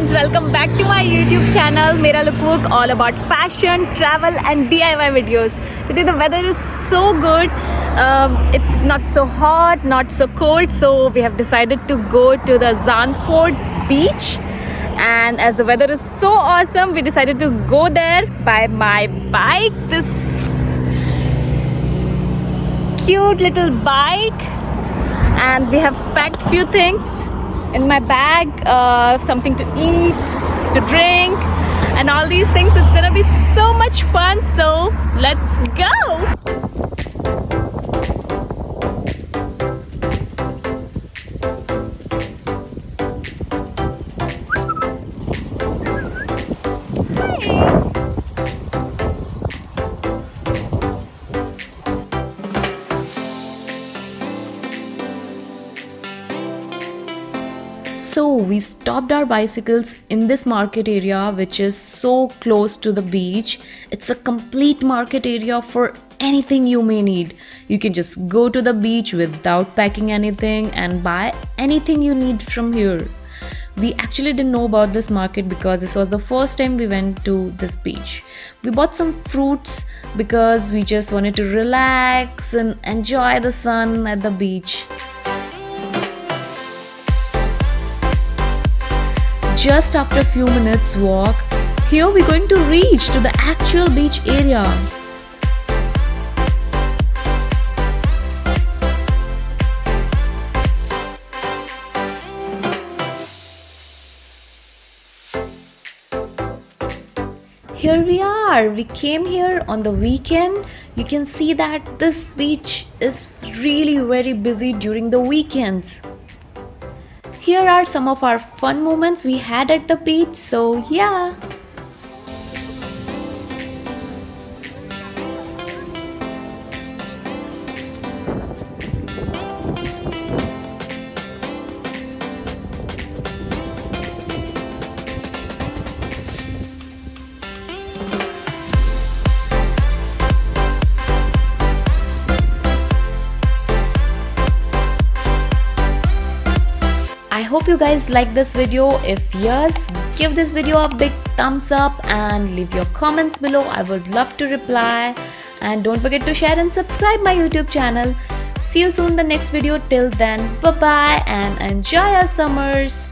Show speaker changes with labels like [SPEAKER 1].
[SPEAKER 1] friends, welcome back to my YouTube channel Mera Vook, all about fashion, travel and DIY videos. Today the weather is so good. It's not so hot, not so cold, so we have decided to go to the Zandvoort Beach. And as the weather is so awesome, we decided to go there by my bike. This cute little bike, and we have packed few things in my bag, something to eat, to drink, and all these things. It's gonna be so much fun, so let's go. So we stopped our bicycles in this market area, which is so close to the beach. It's a complete market area for anything you may need. You can just go to the beach without packing anything and buy anything you need from here. We actually didn't know about this market because this was the first time we went to this beach. We bought some fruits because we just wanted to relax and enjoy the sun at the beach. Just after a few minutes walk, here we're going to reach to the actual beach area. Here we are. We came here on the weekend. You can see that this beach is really very busy during the weekends. Here are some of our fun moments we had at the beach, so yeah. I hope you guys like this video. If yes, give this video a big thumbs up and leave your comments below. I would love to reply. And don't forget to share and subscribe my YouTube channel. See you soon in the next video. Till then, bye bye and enjoy your summers.